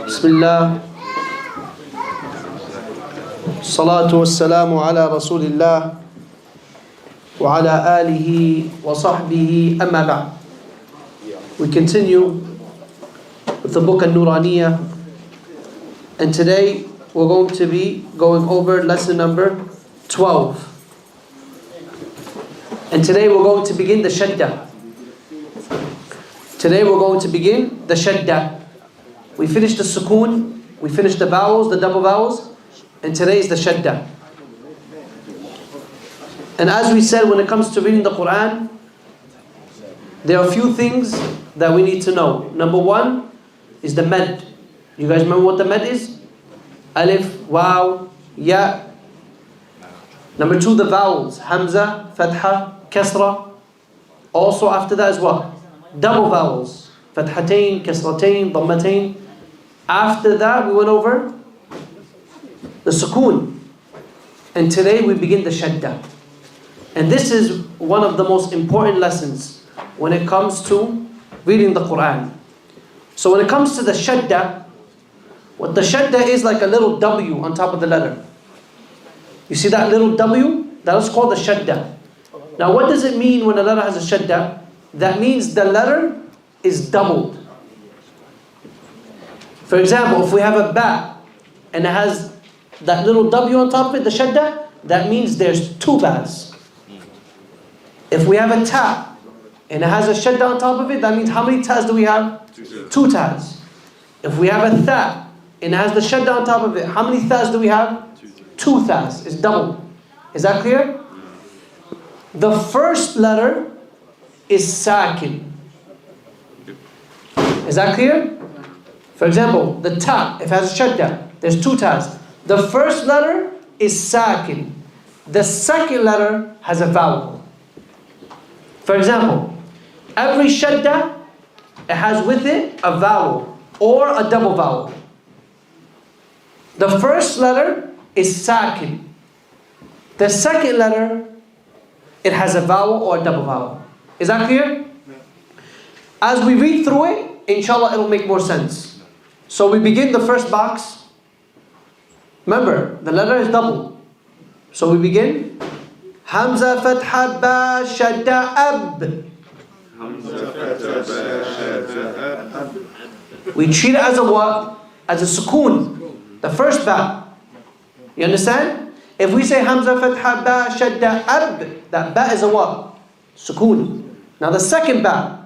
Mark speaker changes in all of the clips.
Speaker 1: Bismillah. Salatu wassalamu ala Rasulillah wa ala alihi wa sahbihi amma ba'd. We continue with the book An-Nabawiyyah, and today we're going to be going over lesson number 12. And today we're going to begin the shadda. Today we're going to begin the shadda. We finished the sukoon, we finished the vowels, the double vowels, and today is the shadda. And as we said, when it comes to reading the Qur'an, there are a few things that we need to know. Number one is the med. You guys remember what the med is? Alif, waw, ya. Number two, the vowels. Hamza, fatha, kasra. Also after that is what? Double vowels. Fathatain, kasratain, dhammatain. After that we went over the sukoon. And today we begin the shadda. And this is one of the most important lessons when it comes to reading the Qur'an. So when it comes to the shadda, what the shadda is like a little W on top of the letter. You see that little W? That is called the shadda. Now what does it mean when a letter has a shadda? That means the letter is doubled. For example, if we have a ba and it has that little W on top of it, the shadda, that means there's two bas. If we have a ta and it has a shadda on top of it, that means how many tas do we have? Two tas. If we have a tha and it has the shadda on top of it, how many thas do we have? Two thas. It's double. Is that clear? The first letter is sakin. Is that clear? For example, the ta, if it has a shadda, there's two tas. The first letter is sakin. The second letter has a vowel. For example, every shadda, it has with it a vowel or a double vowel. The first letter is sakin. The second letter, it has a vowel or a double vowel. Is that clear? As we read through it, inshallah it'll make more sense. So we begin the first box. Remember, the letter is double. So we begin. Hamza fatha ba shadda ab. Hamza fatha ba shadda ab. We treat it as a what? As a sukoon. The first ba. You understand? If we say Hamza fatha ba shadda ab, that ba is a what? Sukoon. Now the second ba.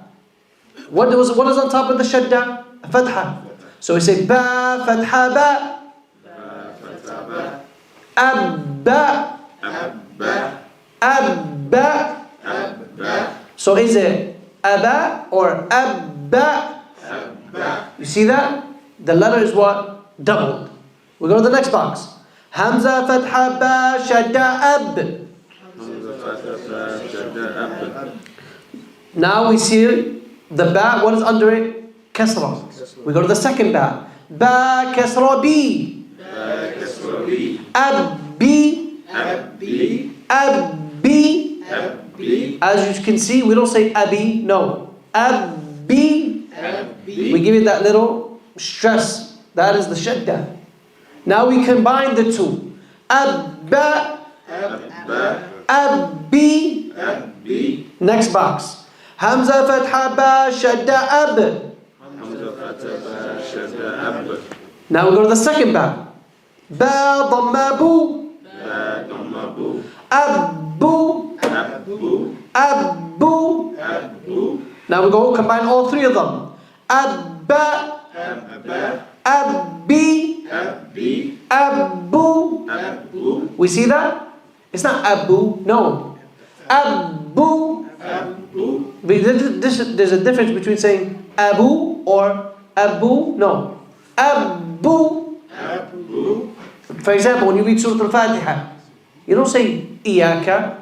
Speaker 1: What is on top of the shadda? A fatha. So we say ba fatha ba. Abba. Abba. So is it Abba or Abba? You see that? The letter is what? Doubled. We go to the next box. Hamza fatha ba shadda ab. Now we see the ba, what is under it? Kasra. We go to the second ba. Ba kasra bi. Abbi. Abbi. As you can see, we don't say abi, no. Abbi. We give it that little stress. That is the shadda. Now we combine the two. Abba. Abbi. Next box. Hamza fatha ba shadda ab. Now we go to the second ba. Ba dhamma bu. Abbu. Abbu. Now we go combine all three of them. Abba. Abbi. Abbu. We see that? It's not Abu, no. Abbu. There's a difference between saying Abu or Abu, no. Abbu. For example, when you read Surah Al-Fatiha, you don't say Iyaka.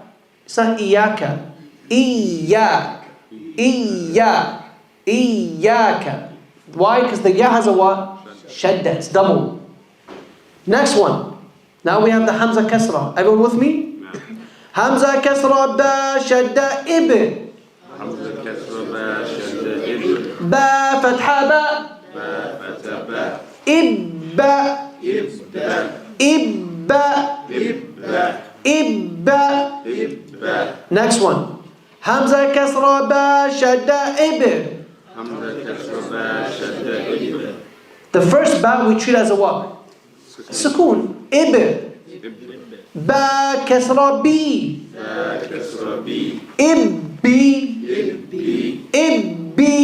Speaker 1: It's not Iyaka. Iyak. Iyak. Iyaka. Why? Because the ya has a what? Shadda. It's double. Next one. Now we have the Hamza Kasra. Everyone with me? Hamza Kasra ba shadda ib. Hamza Kasra ba shadda ib. Ba فتحة با. إبا. إبا. إبا. Next one. همزة كسرة با شدة إبر. The first ba we treat as a what? Sukoon. Ibr. Ba kasra bi. Ibbi. Ibbi.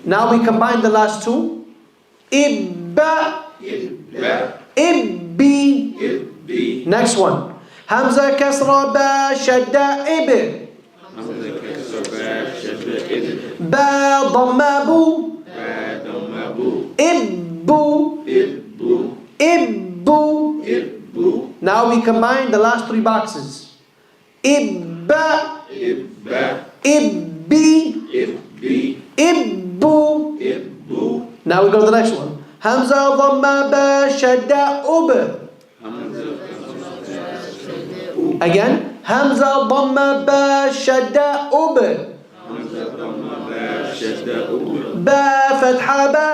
Speaker 1: Now we combine the last two. Ibba. Ibbi. Next one. Hamza kasra ba shadda ibr. Ba dhamma bu. Ibbu. Ibbu. Now we combine the last three boxes. Ibba. Ibbi. Ibbu. Now we go to the next one. Hamza dhamma ba shadda ub. Again. Hamza dhamma ba shadda ub. Ba fatha ba.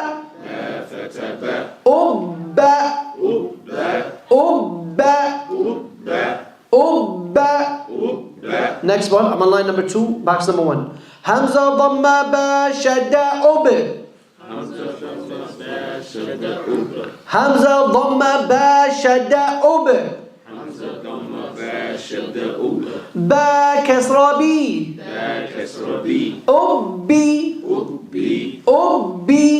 Speaker 1: Ubba. Ubba. Ubba. Next one, I'm on line number 2, box number 1. Hamza dhamma ba shadda ub. Hamza dhamma ba shadda ub. Ba kasra bi. Ubbi. Ubbi.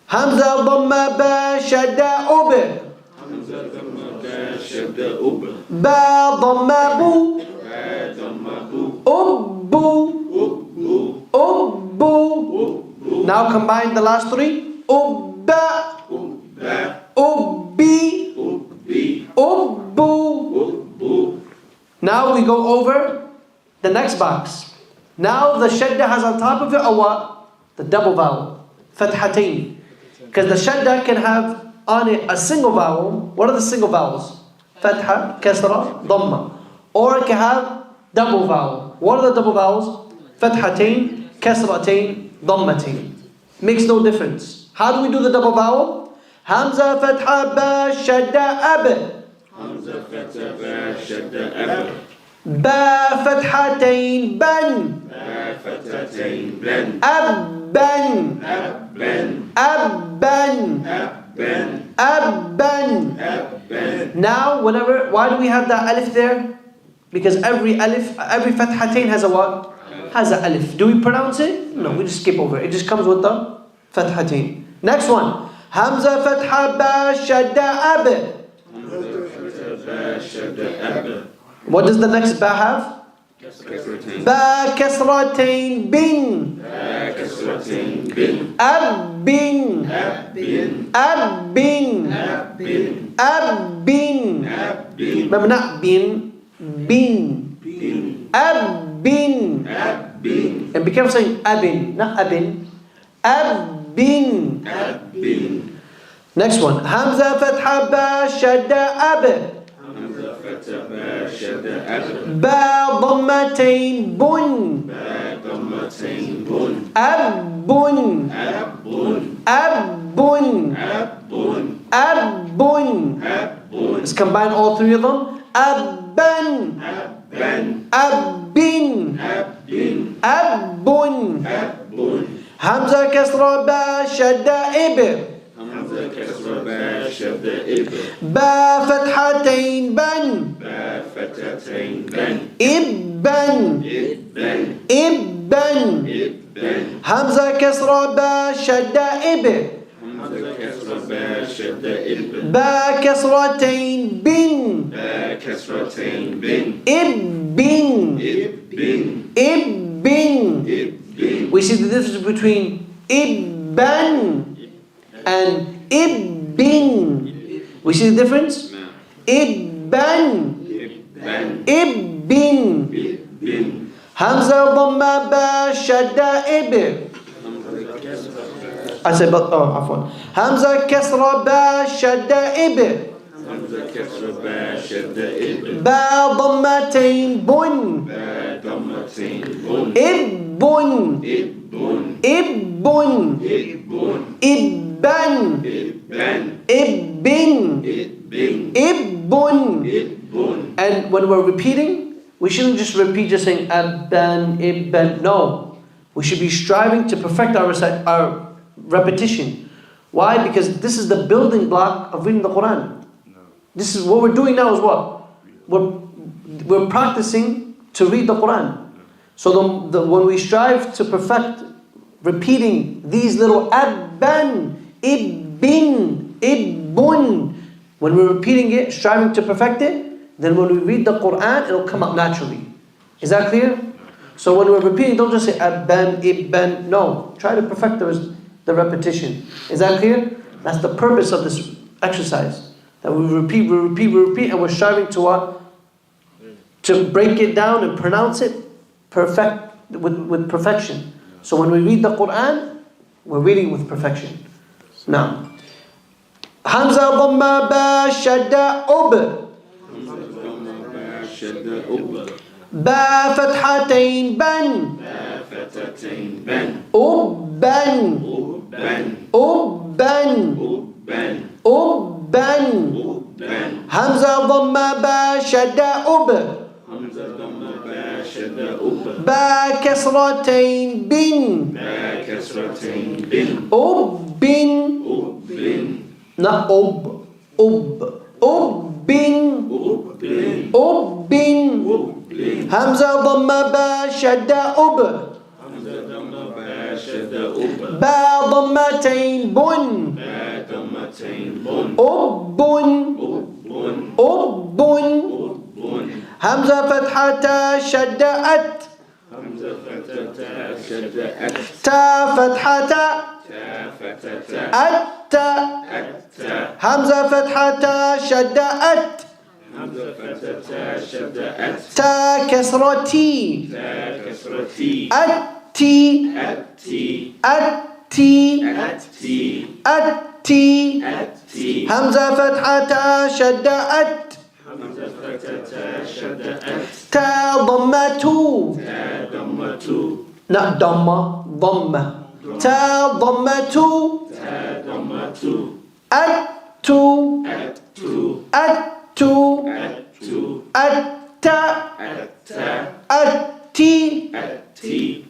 Speaker 1: Hamza dhamma ba shadda ub. Ba dhamma bu. Ubbu. Ubbu. Now combine the last three. Ubba. Ubbi. Ubbu. Now we go over the next box. Now the shadda has on top of it a what? The double vowel. Fathatain. Because the shadda can have on it a single vowel. What are the single vowels? Fatha, kasra, dhamma. Or it can have double vowel. What are the double vowels? Fathatain, kasratain, dhammatain. Makes no difference. How do we do the double vowel? Hamza fatha ba shadda ab. Hamza fatha ba shadda ab. Ba fathatain ban. Ba fathatain ban. Abban. Abban. Abban. Abban. Abban. Now, why do we have that alif there? Because every fathatain has a what? Has an alif. Do we pronounce it? No, we just skip over it. It just comes with the fathatain. Next one. Hamza fatha ba shadda ab. What does the next ba have? Ba kasratain bin. Abbin. Abbin. Abbin. Mamna bin. Bin. Abbin. And be careful saying abin, not abin. Abbin. Next one. Hamza fatha ba shadda ab. Ba dhammatain bun. Abbun. Abbun. Abbun. Let's combine all three of them. Abban. Abbin. Abbun. Hamza kasra ba shadda ibr. Ba fathatain ban. Ibban. Ibban. Hamza kasra ba shadda ibr. Ba kasratain bin. Ibbin. Ibbin. We see the difference between ibban and ibbin. We see the difference? Ibban. Ibbin. Hamza dhamma ba shadda ibr. I said, afwan. Hamza kasra ba shadda ibr. Ba dhammatain bun. Ibbun. Ibbun. Ibn. Ibban. Ibn. Ibn. And when we're repeating, we shouldn't just repeat just saying Abban, Ibban. No. We should be striving to perfect our repetition. Why? Because this is the building block of reading the Qur'an. This is what we're doing now is what? We're practicing to read the Qur'an. So when we strive to perfect repeating these little Abban, Ibn, Ibn, when we're repeating it, striving to perfect it, then when we read the Qur'an, it'll come up naturally. Is that clear? So when we're repeating, don't just say Abban, Ibn. No, try to perfect the repetition. Is that clear? That's the purpose of this exercise. That we repeat, and we're striving to what? To break it down and pronounce it with perfection. So when we read the Qur'an, we're reading with perfection. Now, Hamza Dhamma Ba Shadda Ub. Ba Fathatain Ban. Ubban. Ubban. Ubban. Hamza Dhamma Ba Shadda Ub. Ba Kasratain Bin. Ubbin. Not Ubbin. Hamza Dhamma Ba Shadda Ub. Ba Dhammatain Bun. Ubbun. Ubbun. Hamza Fathata Shadda At. Ta Fathata Atta. Hamza Fathata Shadda At. Ta Kasrati. Atti. Atti. Atti. Hamza Fathata Shadda At. Ta Dhammatu. Not Dhamma, Dhamma. Ta Dhammatu. Attu. Attu. Atta. Atti.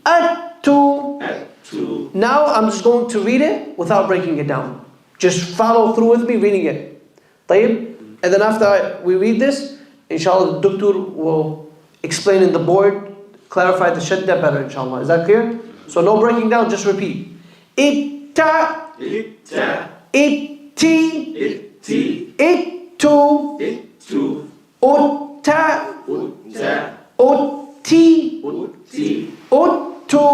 Speaker 1: Attu. Now I'm just going to read it without breaking it down. Just follow through with me reading it. طيب? And then after we read this, inshallah, the doctor will explain in the board, clarify the shadda better, inshallah. Is that clear? So no breaking down, just repeat. Itta. Itti. Ittu. Utta. Utti. Uttu.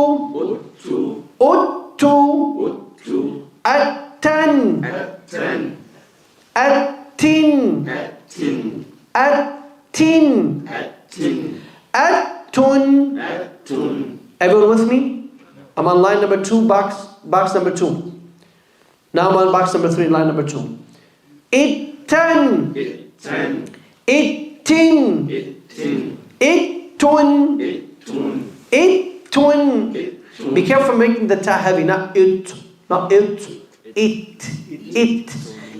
Speaker 1: Uttu. Attan. Attin. Attin. Attun. Everyone with me? I'm on line number 2, box number 2. Now I'm on box number 3, line number 2. Ittan. Ittin. Ittun. Ittun. Be careful making the ta heavy, not it. Not it. It.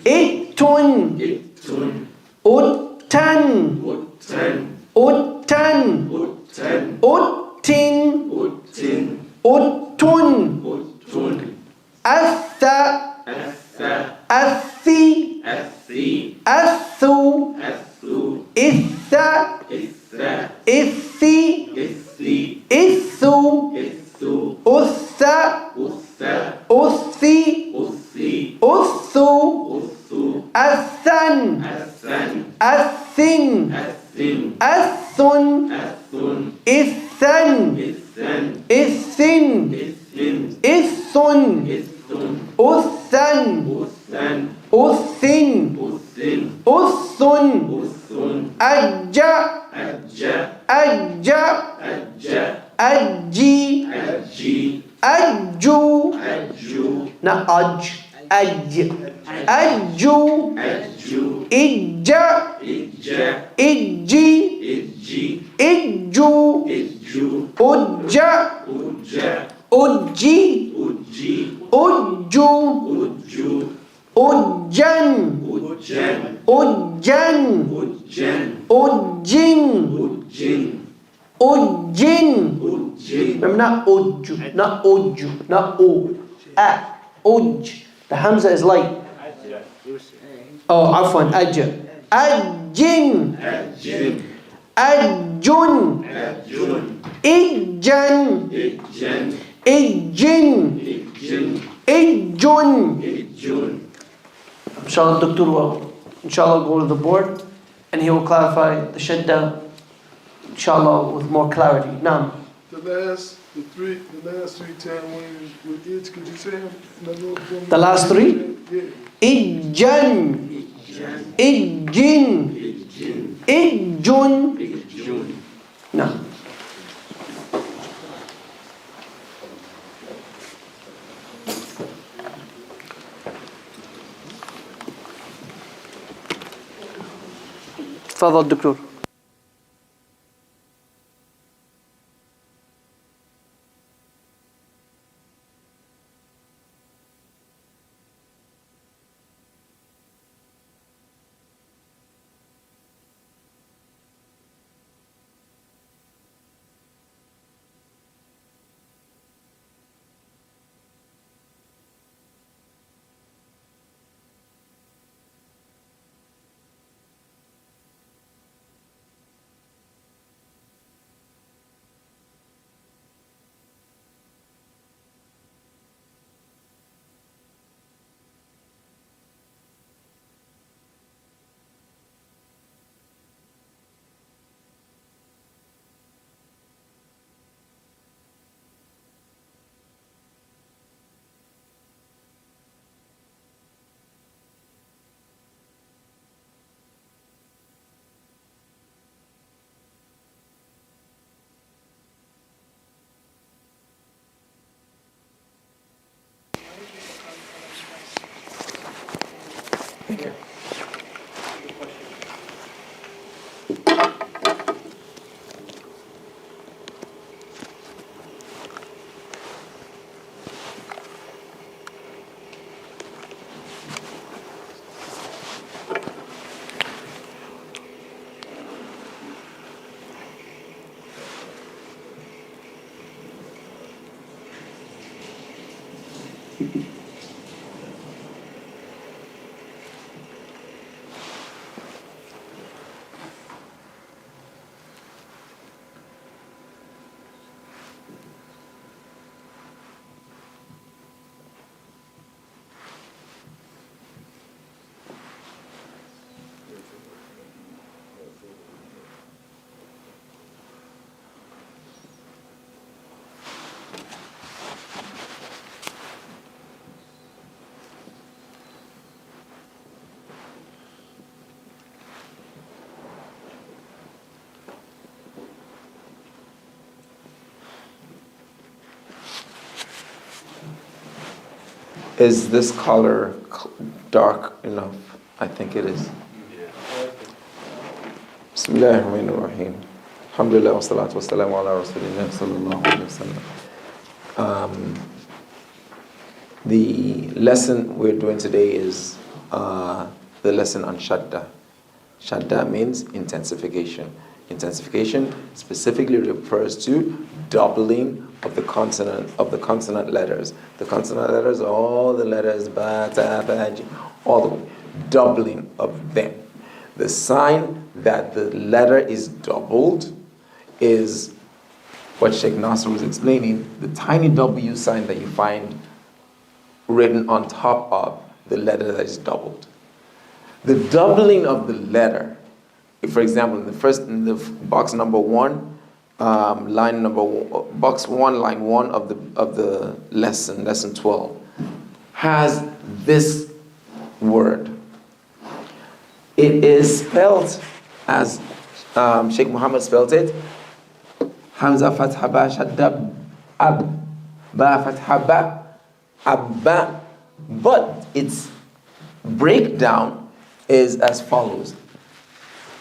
Speaker 1: Ittun. Uttan. Uttan. Uttin. Uttun. Atha. Athi. Athu. Itha. Ithi. Ithu. Utha. Uthi. Uthu. Athan. Athin. Athun. Ithan. Ithin. Ithun. Uthan. Uthin. Uthun. Ajja. Ajja. Ajji. Ajju. Not aj. Aj. Ajju. Ijja. Ijji. Ijju. Ujja. Ujji. Ujju. Ujjan. Ujjan. Ujjin. Ujjin. Remember, not ujju, not ujju, not u. Uj. The hamza is light. Oh, afwan, ajja. Ajjin. Ajjun. Ijjan. Ijjin. Ijjun. Inshallah, Dr. will inshallah go to the board and he will clarify the shadda, inshallah, with more clarity. Now,
Speaker 2: The last three time with each, could you say them?
Speaker 1: The last three?
Speaker 2: Yeah.
Speaker 1: Ijjan. Ijjin. Ijjun. Now. تفضل دكتور. Thank you.
Speaker 3: Is this color dark enough? I think it is. Bismillahirrahmanirrahim. Alhamdulillah wa salatu wa salamu ala rasulillah sallallahu alayhi wa sallam. The lesson we're doing today is the lesson on shadda. Shadda means intensification. Intensification specifically refers to doubling of the consonant letters. The consonant letters are all the letters ba, ta, ba, ji, all the way. Doubling of them. The sign that the letter is doubled is what Sheikh Nasr was explaining, the tiny W sign that you find written on top of the letter that is doubled. The doubling of the letter, for example, in the box number 1, box 1, line 1 of the lesson 12, has this word. It is spelled as Sheikh Muhammad spelled it. Hamza fatha ba shadda ab, ba fatha ba abba. But its breakdown is as follows.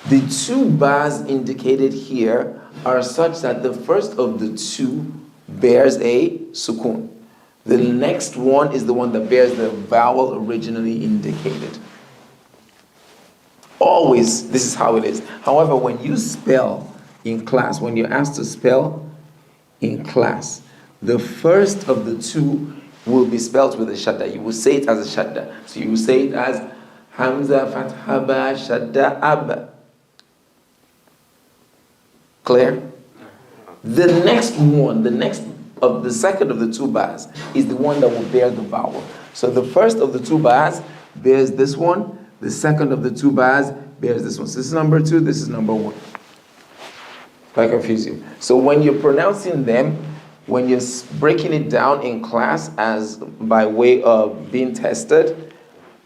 Speaker 3: The two bars indicated here are such that the first of the two bears a sukun. The next one is the one that bears the vowel originally indicated. Always, this is how it is. However, when you spell in class, when you're asked to spell in class, the first of the two will be spelled with a shadda. You will say it as a shadda. So you will say it as Hamza Fatha Ba Shadda Ab. Clear? The next one, the second of the two bars is the one that will bear the vowel. So the first of the two bars bears this one. The second of the two bars bears this one. So this is number 2, this is number 1. If I confuse you. So when you're pronouncing them, when you're breaking it down in class as by way of being tested,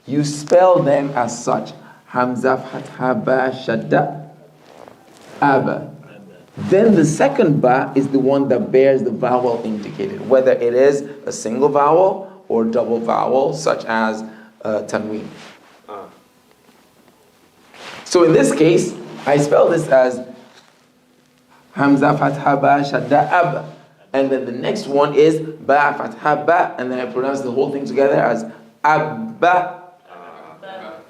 Speaker 3: you spell them as such. Hamza Fatha Ba Shadda Ab. Then the second ba is the one that bears the vowel indicated, whether it is a single vowel or double vowel, such as tanween. So in this case, I spell this as Hamza Fatha Ba Shadda Ab. And then the next one is Ba Fatha Ba, and then I pronounce the whole thing together as Abba.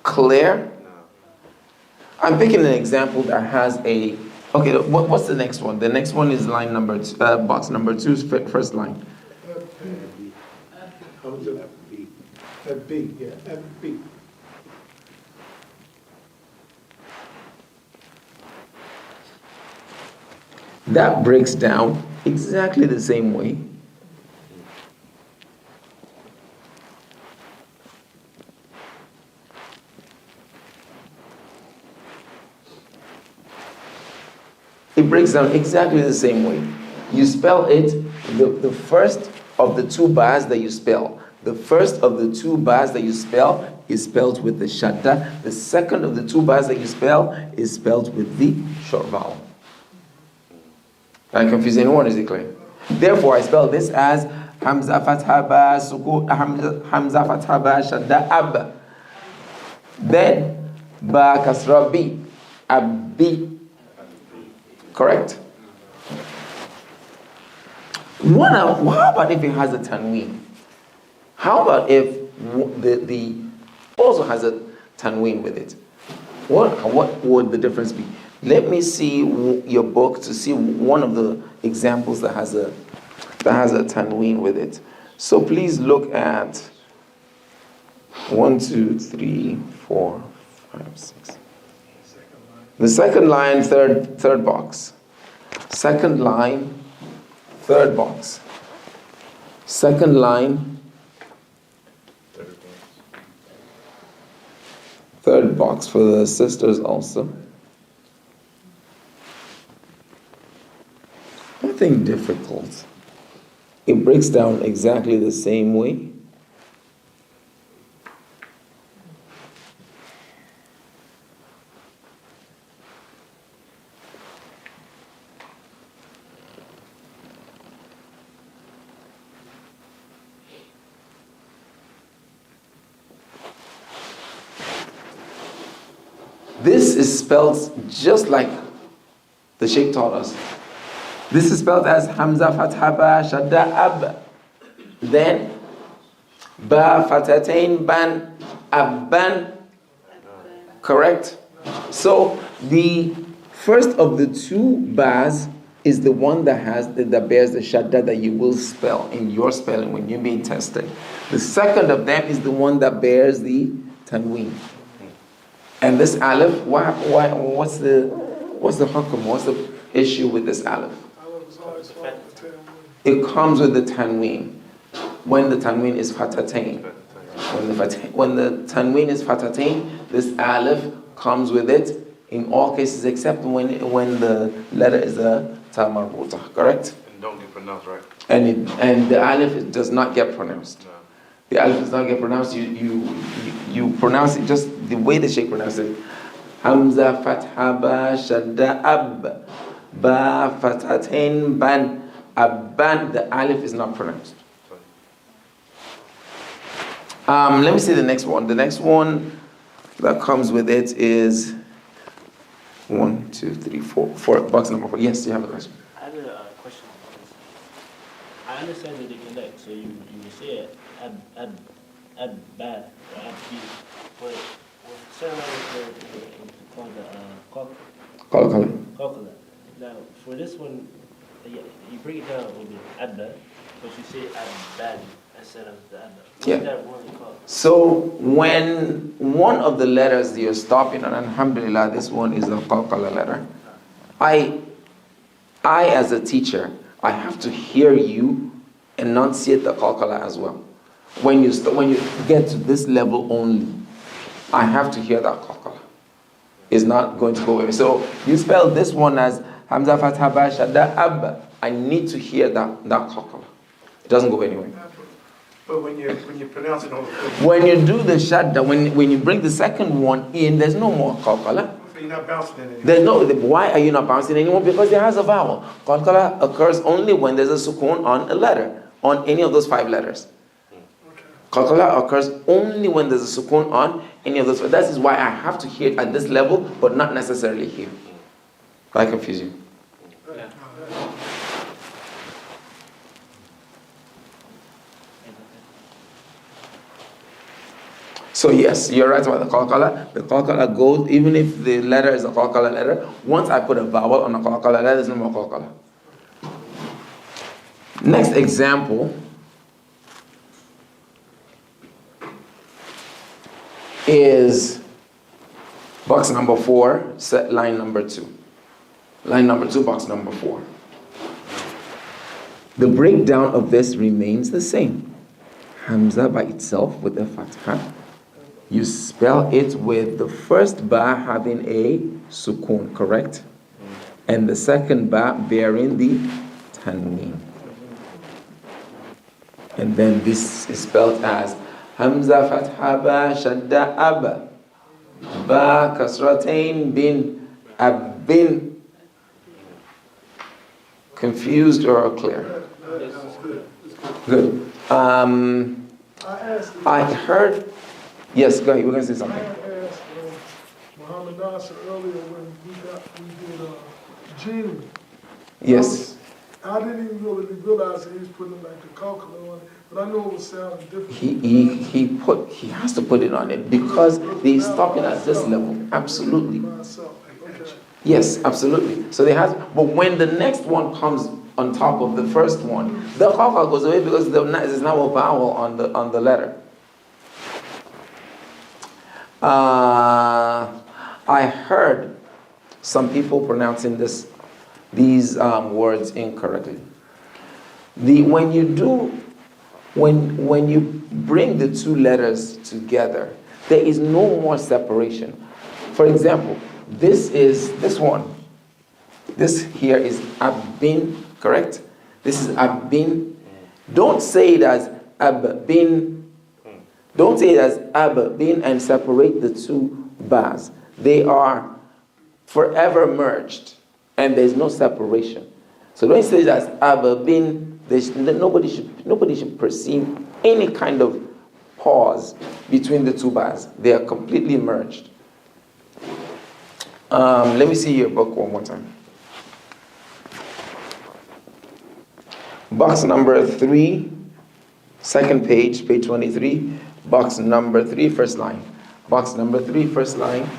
Speaker 3: Clear? I'm picking an example that has a... Okay, what's the next one? The next one is line number two, box number 2's first line.
Speaker 2: FB, yeah, FB.
Speaker 3: That breaks down exactly the same way. It breaks down exactly the same way. You spell it, the first of the two bars that you spell. The first of the two bars that you spell is spelled with the shadda. The second of the two bars that you spell is spelled with the short vowel. Am I confusing anyone? Is it clear? Therefore, I spell this as Hamza Fatha Ba Suku Hamza Fatha Ba Shadda Ab. Then Ba Kasra B. Abbi. Correct? How about if it has a tanween? How about if the also has a tanween with it? What would the difference be? Let me see your book to see one of the examples that has a tanween with it. So please look at 1, 2, 3, 4, 5, 6. The second line, third box. Second line, third box. Second line, third box for the sisters also. Nothing difficult. It breaks down exactly the same way. This is spelled just like the Sheikh taught us. This is spelled as Hamza Fatha Ba Shadda Ab. Then Ba Fatatain Ban Abban. Correct? So the first of the two bars is the one that bears the shadda that you will spell in your spelling when you're being tested. The second of them is the one that bears the tanween. And this aleph, what's the hukm? What's the issue with this aleph? It comes with the tanween. When the tanween is fatatain. When the tanween is fatatain, this aleph comes with it in all cases except when the letter is a ta marbuta, correct?
Speaker 4: And don't get pronounced, right?
Speaker 3: And the aleph does not get pronounced.
Speaker 4: No.
Speaker 3: The aleph does not get pronounced. You pronounce it just the way the Shaykh pronounced it. Hamza fatha ba shadda ab ba fatatain ban abban. The aleph is not pronounced. Let me see the next one. The next one that comes with it is 1, 2, 3, 4. Box number 4. Yes, you have a question.
Speaker 5: I have a question on this. I
Speaker 4: I understand that they connect. So you would say it ab bad or ab b, but with certain letters they're called the calcula. Now for this one, you break it down with the adda, but you say ab bad instead of the adda. What's that one called?
Speaker 3: So when one of the letters you're stopping on, alhamdulillah, this one is a qalqala letter. I as a teacher, I have to hear you enunciate the qalqala as well. When you get to this level only, I have to hear that qalqala. It's not going to go away. So you spell this one as hamza fatha ba shadda ab. I need to hear that qalqala. It doesn't go anywhere.
Speaker 5: But when you pronounce it on the
Speaker 3: when you do the shadda, when you bring the second one in, there's no more qalqala.
Speaker 5: you're not bouncing it anymore.
Speaker 3: There's no. Why are you not bouncing anymore? Because it has a vowel. Qalqala occurs only when there's a sukoon on a letter, on any of those 5 letters. Qalqala occurs only when there's a sukoon on any of those. That is why I have to hear it at this level, but not necessarily here. I confuse you. So yes, you're right about the qalqala. The qalqala goes, even if the letter is a qalqala letter, once I put a vowel on a qalqala letter, there's no more qalqala. Next example is box number 4, set line number 2. Line number 2, box number 4. The breakdown of this remains the same. Hamza by itself with a fatha. You spell it with the first ba having a sukoon, correct? And the second ba bearing the tanween. And then this is spelled as Hamza fatha ba shadda ab. Ba kasratain bin abin. Confused or clear? Good. I heard. Yes, go ahead. We're going to say something.
Speaker 2: I asked Muhammad Nasser earlier when we did Genie.
Speaker 3: Yes.
Speaker 2: I didn't even really realize that he was putting like a calculator on it, but I know it was sounding different.
Speaker 3: He has to put it on it because they stopping at this level. Absolutely. Yes, absolutely. So they have, but when the next one comes on top of the first one, the qalqala goes away because there's now a vowel on the letter. I heard some people pronouncing these words incorrectly. When you bring the 2 letters together, there is no more separation. For example, this one. This here is abin, correct? This is abin. Don't say it as abin. Don't say it as abin and separate the 2 bas. They are forever merged, and there's no separation. So don't say it as abin. Nobody should perceive any kind of pause between the 2 bas. They are completely merged. Let me see your book one more time. Box number 3, second page, page 23. Box number 3, first line. Box number 3, first line.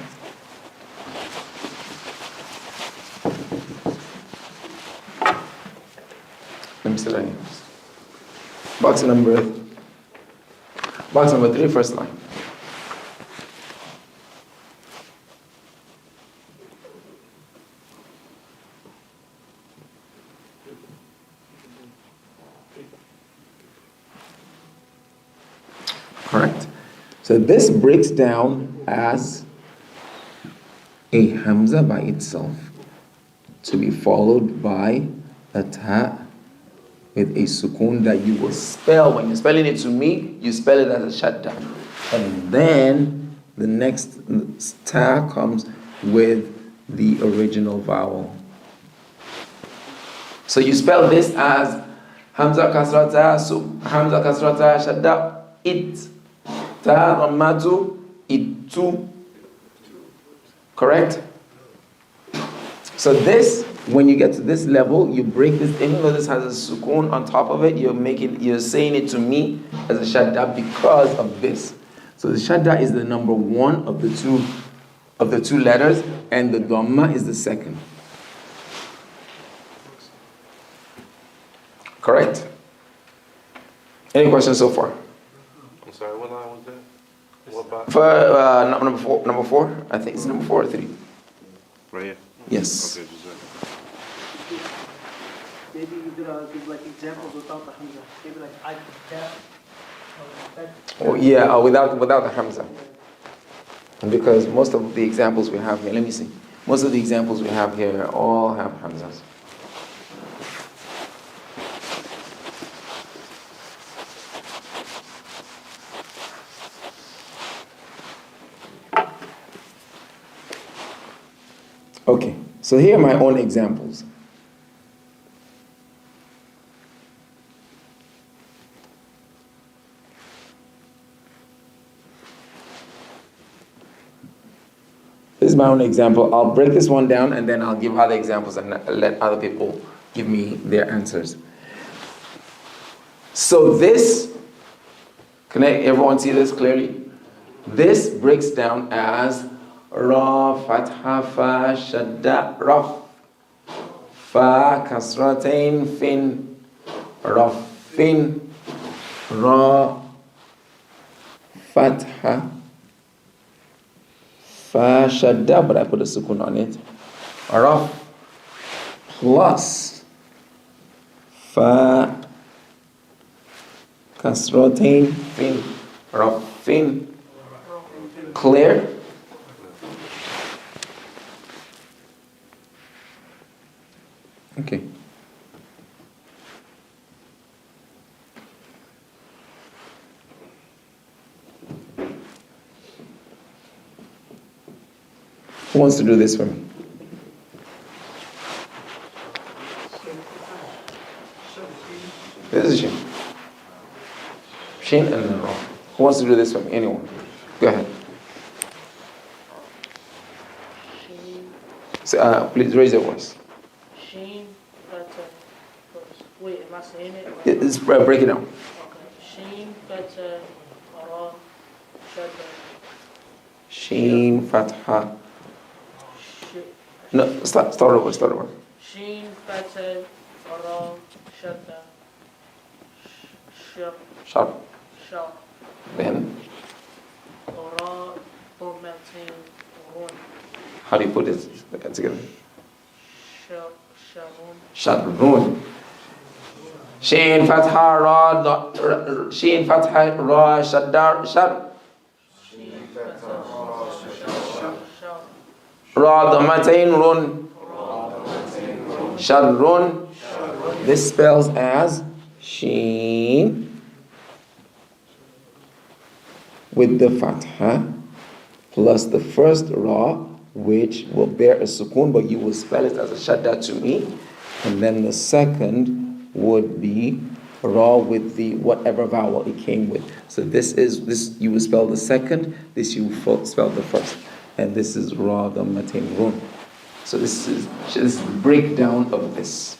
Speaker 3: Let me see that again. Box number 3, first line. Correct. So this breaks down as a hamza by itself to be followed by a ta with a sukoon that you will spell. When you're spelling it to me, you spell it as a shadda. And then the next ta comes with the original vowel. So you spell this as hamza kasrata, hamza kasrata, shadda, it. Ta ramatu, itu. Correct? So this When you get to this level, you break this, even though this has a sukoon on top of it, you're saying it to me as a shadda because of this. So the shadda is the number one of the two letters, and the dhamma is the second. Correct? Any questions so far?
Speaker 5: I'm sorry, what line was that? What about?
Speaker 3: For number four, I think it's number 4 or 3.
Speaker 5: Right here?
Speaker 3: Yes.
Speaker 5: Okay, just a second.
Speaker 1: Maybe you could give like examples without the hamza. Maybe like I tap.
Speaker 3: Oh, yeah, without the hamza. Because most of the examples we have here, let me see. Most of the examples we have here all have hamzas. Okay, so here are my own examples. This is my own example. I'll break this one down and then I'll give other examples and let other people give me their answers. So this, can everyone see this clearly? This breaks down as Ra, Fatha, Fa, Shadda, Raf, Fa, Kasratain, Fin, Rafin, Ra, Fatha, Fa, Shadda, but I put a sukun on it. Raf plus Fa, Kasratain, Fin, Rafin. Clear? Okay. Who wants to do this for me? This is Shin. Shin and then Ra. Who wants to do this for me? Anyone? Go ahead. So, please raise your voice.
Speaker 6: Sheen, wait, am I saying it?
Speaker 3: It's break it down.
Speaker 6: Okay. Sheen, Fatha, Ra, Shadda.
Speaker 3: Sheen, Fatha. No, start over.
Speaker 6: Sheen, Fatha, Ra, Shadda.
Speaker 3: Sharp.
Speaker 6: Sharp.
Speaker 3: Then,
Speaker 6: Ra, Bomatin, Run.
Speaker 3: how do you put it together?
Speaker 6: Sharun.
Speaker 3: Sharun. Sheen, Fatha, Ra, Sheen, Fatha, Ra, Shadda, Shar. Ra, Dhammatain, Run. Sharun. This spells as Sheen with the Fatha plus the first Ra, which will bear a sukoon, but you will spell it as a shadda to me. And then the second would be Ra with the whatever vowel it came with. So this you will spell the second, this you will spell the first. And this is Ra, Dhammatain, Run. So this is the breakdown of this.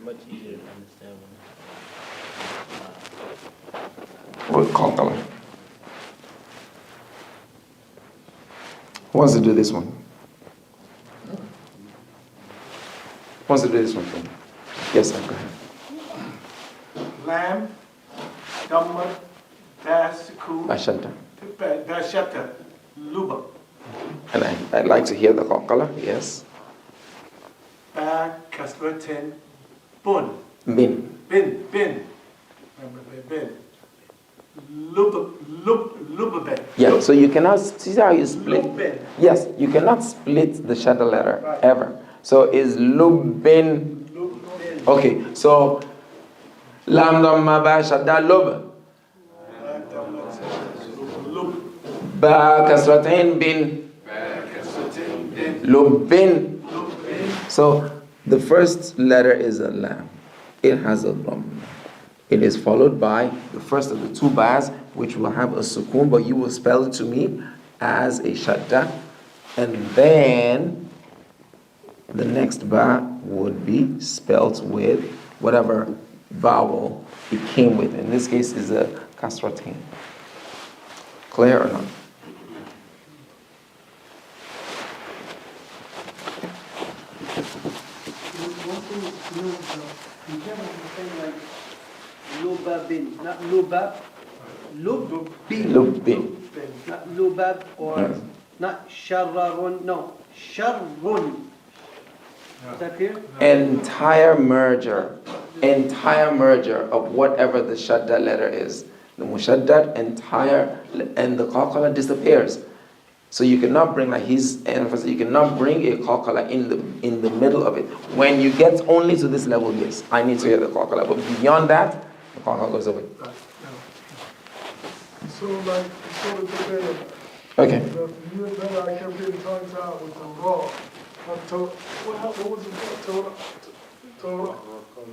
Speaker 4: Much easier to understand
Speaker 3: What call color? Who wants to do this one? Who wants to do this one for me? Yes, sir, go ahead.
Speaker 5: Lamb, Dhamma, Dasiku,
Speaker 3: Ashanta.
Speaker 5: Dashata, Luba,
Speaker 3: And I'd like to hear the call color. Yes.
Speaker 5: Ba, Kasratin, Bun,
Speaker 3: Bin.
Speaker 5: Bin, remember Bin, Luba,
Speaker 3: Yeah, so you cannot see how you split.
Speaker 5: Lubin.
Speaker 3: Yes, you cannot split the shadda letter ever. So is lubin. Okay, so lam dhamma ba shadda lub. Ba kasratain bin. Lubin. So the first letter is a lam. It has a dhamma. It is followed by the first of the two bars, which will have a sukoon, but you will spell it to me as a shadda. And then the next bar would be spelt with whatever vowel it came with. In this case is a kasratain. Clear or not?
Speaker 7: One thing to note though, you can't understand like lubabin, not lubab, lubbin.
Speaker 3: Lubbin.
Speaker 7: Not lubab or
Speaker 3: Yes.
Speaker 7: not sharrarun, no, sharrun. Is that clear?
Speaker 3: Entire merger of whatever the shadda letter is. The mushaddad, entire, and the qalqala disappears. So you cannot bring, like his emphasis, you cannot bring a qalqala in the middle of it. When you get only to this level, yes, I need to hear the qalqala. But beyond that, the qalqala goes away.
Speaker 2: So like, so the day,
Speaker 3: Okay.
Speaker 2: then I kept getting tongue tied with the raw. I told, what was it? Torah.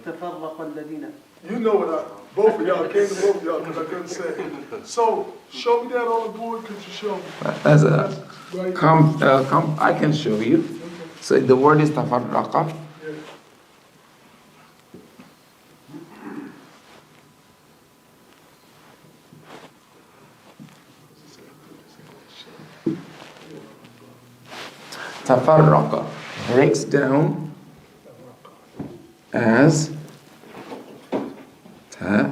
Speaker 7: تفرق الذين.
Speaker 2: You know what both of y'all, came to both of y'all because I couldn't say it. So, show me that on the board, could you show me?
Speaker 3: As a
Speaker 2: Right.
Speaker 3: I can show you. So the word is tafarraqa.
Speaker 2: Yeah.
Speaker 3: Tafarraqa breaks down as ta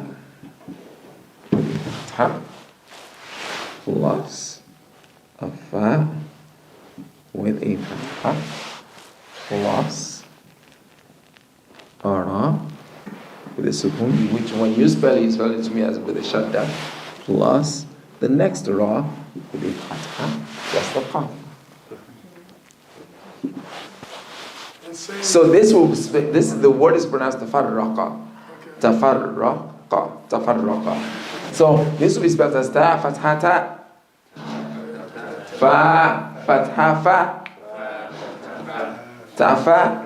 Speaker 3: plus a fa with a fatha plus a ra with a sukoon, which when you spell it to me as with a shadda plus the next ra with a fatha plus the qaf. So this is the word is pronounced tafarraqa. Tafarraqa. So this will be spelled as ta fathata fa fatha fa tafa.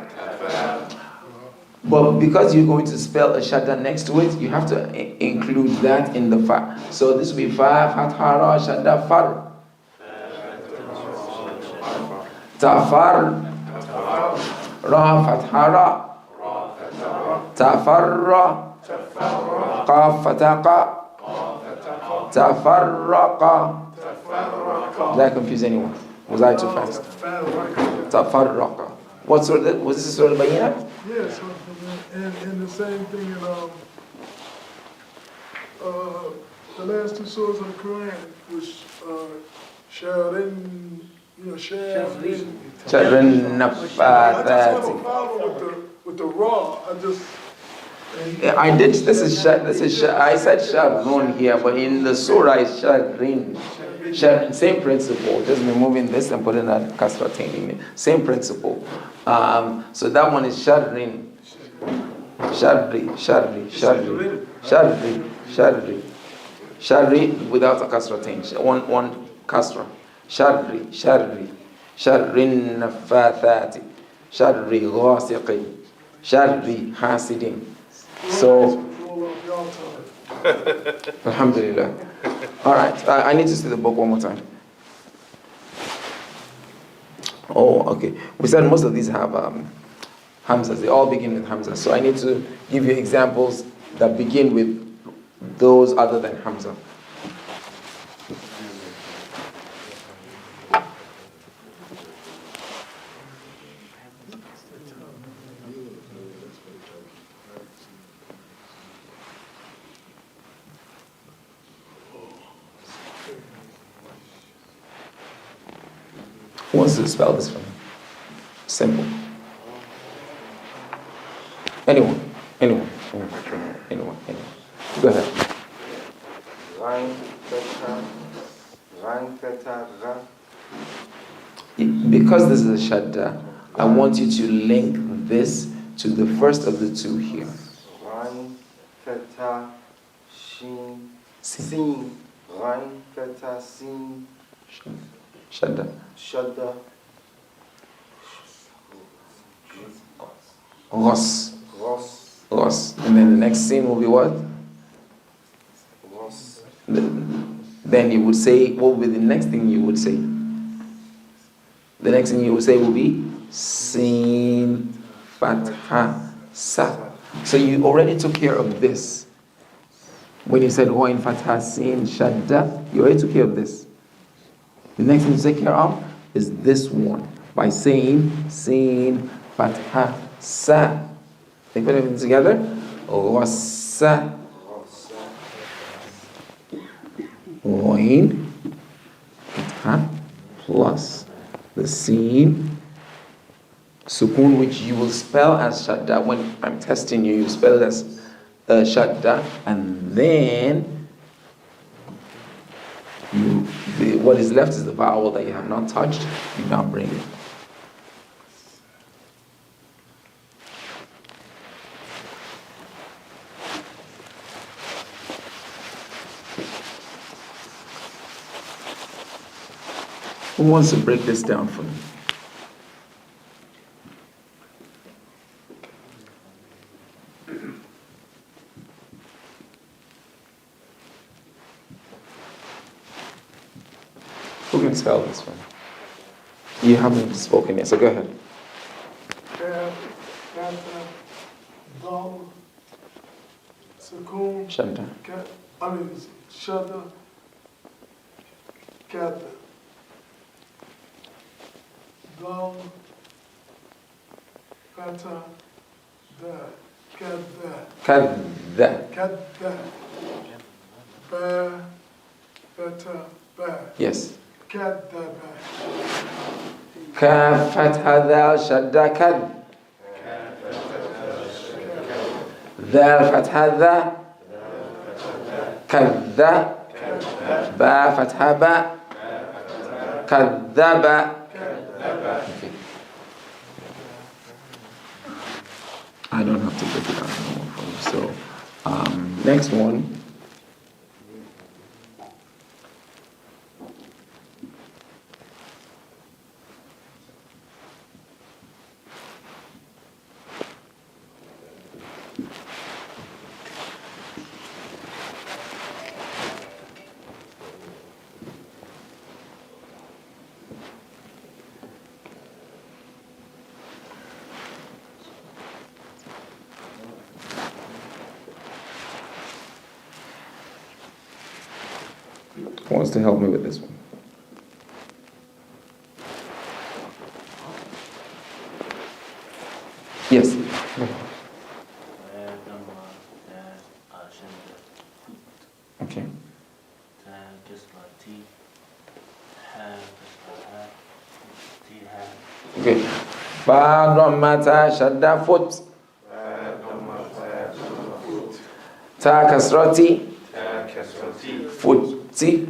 Speaker 3: But because you're going to spell a shadda next to it, you have to include that in the fa. So this will be fa fatha ra shadda far. Tafar ra fatha ra tafarra qaf fataqa tafarraqa. Did I confuse anyone? Was I too fast? Tafarraqa. What sort of, was this Surah Al-Bayyinah?
Speaker 2: Yes, and the same thing in the last two surahs of the Qur'an, which Sharin, Sharin.
Speaker 3: Children
Speaker 2: I just have a
Speaker 3: nafathati.
Speaker 2: problem with the raw.
Speaker 3: I did. This is I said Sharun here, but in the surah it's Sharin. Sharin, same principle. Just removing this and putting that kasratain in it. Same principle. So that one is Sharin. Shari without a kasratain. One kasra. Sharrin nafathati. Sharri ghasiqin. Sharri hasidin. So, alhamdulillah. All right, I need to see the book one more time. Oh, okay. We said most of these have hamzas. They all begin with hamzas. So I need to give you examples that begin with those other than hamza. Who wants to spell this for me? Simple. Anyone. Go ahead. Because this is a shadda, I want you to link this to the first of the two here. Sin. Shadda. Ros. And then the next scene will be what? then you would say, what would be the next thing you would say? The next thing you would say would be Sin Fatha Sa. So you already took care of this. When you said Ghain Fatha Sin Shadda, you already took care of this. The next thing to take care of is this one by saying Sin Fatha Sa. Think about everything together. Wasa. Ghain Fatha plus the Sin Sukun, which you will spell as Shadda. When I'm testing you, you spell it as Shadda, and then what is left is the vowel that you have not touched. You now bring it. Who wants to break this down for me? Who can spell this one? You haven't spoken yet, so go ahead.
Speaker 2: Kaf, Fatha, Dal, Sukun,
Speaker 3: Shadda.
Speaker 2: Shadda, Katha. Dal, Fatha, Da, Katha,
Speaker 3: Kadda.
Speaker 2: Katha, Ba, Fatha, Ba,
Speaker 3: Yes.
Speaker 2: Katha, Ba.
Speaker 3: Ka fatha dal shadda kad. Dal fatha da. Kadda. Ba fatha ba. Kaddaba. Okay. I don't have to break it down anymore for you. So, next one. Who wants to help me with this one? Yes. Okay. Okay. Ba dhammata shadda foot. Ta kasrati. Futti.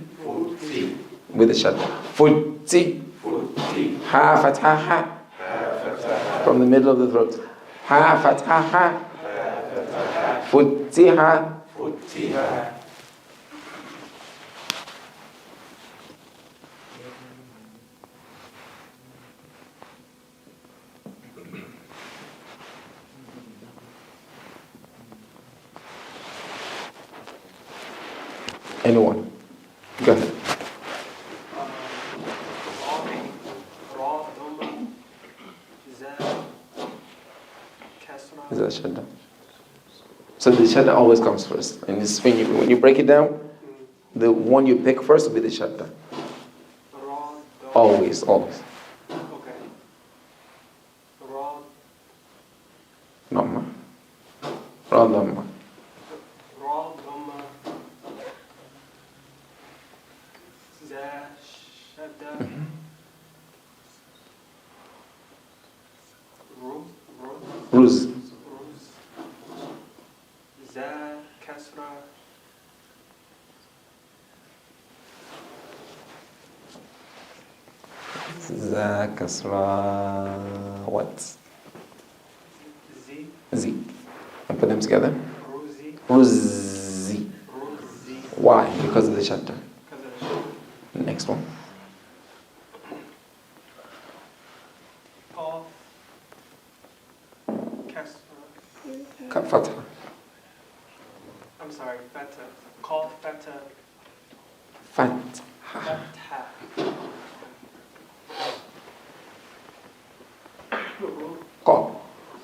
Speaker 3: With the shadda. Futti. Ha fatha. From the middle of the throat. Ha fatha. Futtiha. Anyone? Go ahead. Is that shadda? So the shadda always comes first. And it's when you break it down, the one you pick first will be the shadda. Always, always.
Speaker 2: Okay.
Speaker 3: Dhamma. Ra dhamma.
Speaker 2: Ra, Dhamma, Za, Shadda,
Speaker 3: Ruz.
Speaker 2: Za, Kasra,
Speaker 3: Za kasra. What?
Speaker 2: Z,
Speaker 3: Z. And put them together.
Speaker 2: Ruzi,
Speaker 3: Ruzi.
Speaker 2: Ruzi,
Speaker 3: Why? Because of the shadda.
Speaker 2: Kaza,
Speaker 3: Next one.
Speaker 2: Qaf, Kasra,
Speaker 3: Fatha.
Speaker 2: I'm sorry, Fata, Qaf, Fata,
Speaker 3: Fatha.
Speaker 7: Fatha.
Speaker 3: Qa.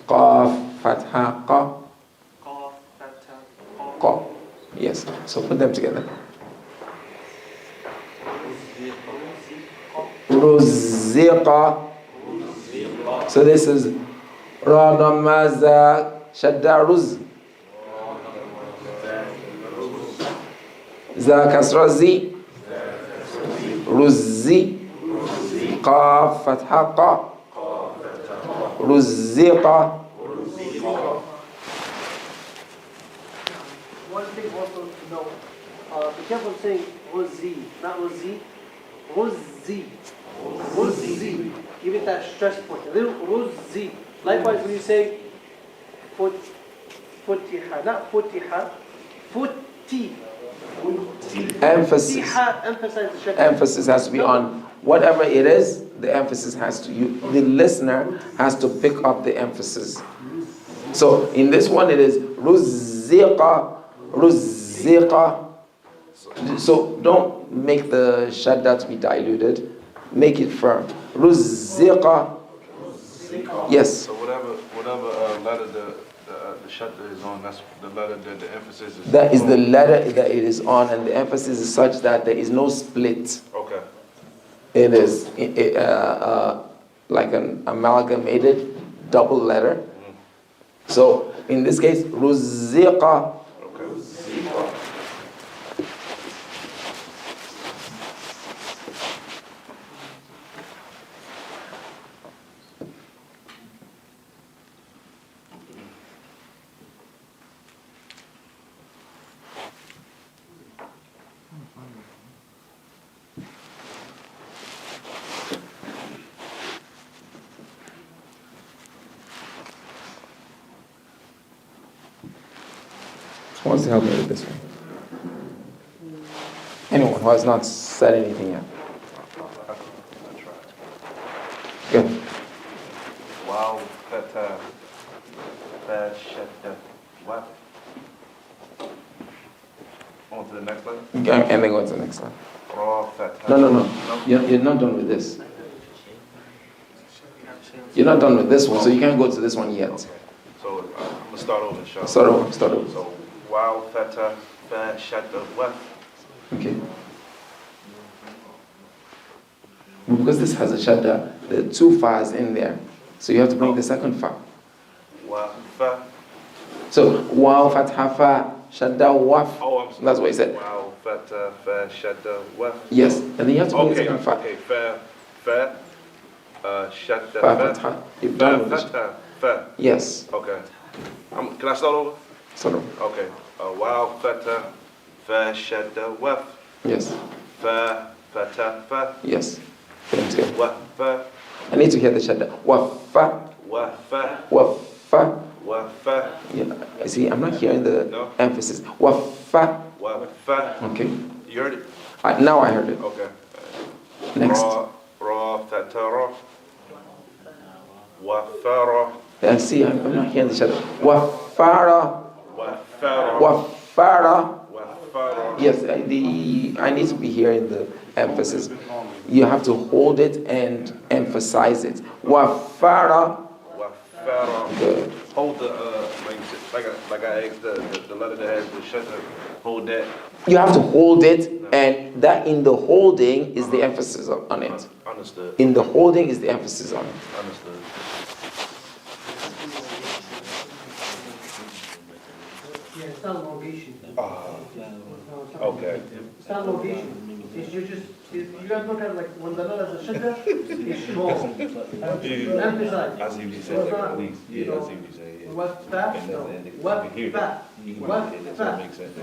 Speaker 3: Qaf. Fatha. Qa.
Speaker 7: Qaf, fatha, qaf.
Speaker 3: Qa. Yes. So put them together. Ruziqa. So this is Ra Dhamma Za Shadda Ruz. Za Kasra Zi. Ruzzi. Qaf Fatha Qa. Ruziqa.
Speaker 7: One thing also to know, be careful saying Ruzi, not Ruzi. Ruzi. Ruzi. Give it that stress point. A little Ruzi. Likewise, when you say Futiha, not Futiha, Futi.
Speaker 3: Emphasis.
Speaker 7: Futiha, emphasize the shadda.
Speaker 3: Emphasis has to be on whatever it is. The emphasis has to the listener has to pick up the emphasis. So in this one it is Ruziqa. Ruziqa. So don't make the shadda to be diluted. Make it firm. Ruziqa. Yes.
Speaker 8: So whatever letter the shadda is on, that's the letter that the emphasis is.
Speaker 3: That is the letter that it is on, and the emphasis is such that there is no split.
Speaker 8: Okay.
Speaker 3: It is like an amalgamated double letter. So in this case, Ruziqa. Who wants to help me with this one? Anyone who has not said anything yet? Good.
Speaker 8: Wow, fata, fa, shadda, what? On to the next letter.
Speaker 3: Okay, and then go to the next one.
Speaker 8: Ra, fata.
Speaker 3: No. You're not done with this. You're not done with this one, so you can't go to this one yet.
Speaker 8: So I'm gonna start over, inshallah.
Speaker 3: Start over.
Speaker 8: So wow, fata, fa, shadda, what?
Speaker 3: Okay. Because this has a shadda, there are two fas in there. So you have to bring the second fa.
Speaker 8: Wa, fa.
Speaker 3: So waw, fatha, fa, shadda, waf.
Speaker 8: Oh, I'm sorry.
Speaker 3: That's what he said.
Speaker 8: Wow, fata, fa, shadda, what?
Speaker 3: Yes, and then you have to bring the
Speaker 8: Okay,
Speaker 3: second fa.
Speaker 8: okay, fa, shadda,
Speaker 3: Fa, fatha. You've done with this.
Speaker 8: fata, fa.
Speaker 3: Yes.
Speaker 8: Okay. Can I start over?
Speaker 3: Sort of.
Speaker 8: Okay. Wow, fata, fa, shadda, waf.
Speaker 3: Yes.
Speaker 8: Fa, fata, fa.
Speaker 3: Yes. Put them together.
Speaker 8: Waf, fa,
Speaker 3: I need to hear the shadda. Wafa,
Speaker 8: waf, fa,
Speaker 3: wafa.
Speaker 8: waf, fa,
Speaker 3: Yeah. You see, I'm not hearing the
Speaker 8: No.
Speaker 3: emphasis. Wafa.
Speaker 8: waf, fa.
Speaker 3: Okay.
Speaker 8: You heard it?
Speaker 3: Now I heard it.
Speaker 8: Okay.
Speaker 3: Next.
Speaker 8: Ra, fata, ra. Wafara,
Speaker 3: See, I'm not hearing the shadda. Wafara.
Speaker 8: wafara,
Speaker 3: Wafara.
Speaker 8: wafara.
Speaker 3: Yes, I need to be hearing the emphasis. You have to hold it and emphasize it. Wafara.
Speaker 8: Wafara.
Speaker 3: Good.
Speaker 8: Hold the like I asked the letter that has the shadda. Hold that.
Speaker 3: You have to hold it, and that in the holding is the emphasis on it.
Speaker 8: Understood.
Speaker 3: In the holding is the emphasis on it.
Speaker 8: Understood.
Speaker 7: Yeah, it's not elongation.
Speaker 8: Okay.
Speaker 7: It's not elongation. It's you guys look at it like when the letter is a shadda, it's small. Emphasize.
Speaker 8: I see what you
Speaker 7: So it's
Speaker 8: said.
Speaker 7: not,
Speaker 8: Yeah, I see what you said. Yeah.
Speaker 7: What fat?
Speaker 8: And
Speaker 7: No.
Speaker 8: then
Speaker 7: What
Speaker 8: you can hear
Speaker 7: fat?
Speaker 8: that. You can
Speaker 7: What
Speaker 8: hear that.
Speaker 7: fat?
Speaker 8: That makes sense.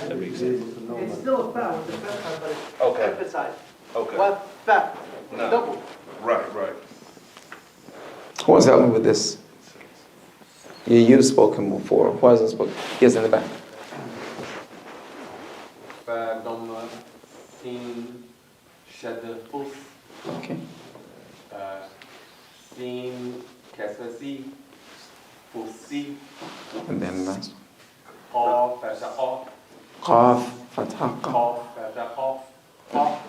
Speaker 8: That makes sense.
Speaker 7: It's still a fat with the fat, but it's
Speaker 8: Okay.
Speaker 7: emphasized.
Speaker 8: Okay.
Speaker 7: What fat?
Speaker 8: No.
Speaker 7: Double.
Speaker 8: Right.
Speaker 3: Who wants to help me with this? You've spoken before. Who hasn't spoken? Yes, in the back.
Speaker 9: Fa, Dhamma, Sin, Shadda, Fus,
Speaker 3: Okay.
Speaker 9: Sin, Kasasi, Fusi,
Speaker 3: And then last.
Speaker 9: Qaf, Fatha, Qaf,
Speaker 3: Qaf, fatha, qaf.
Speaker 9: Qaf, Fatha Qaf. Qaf.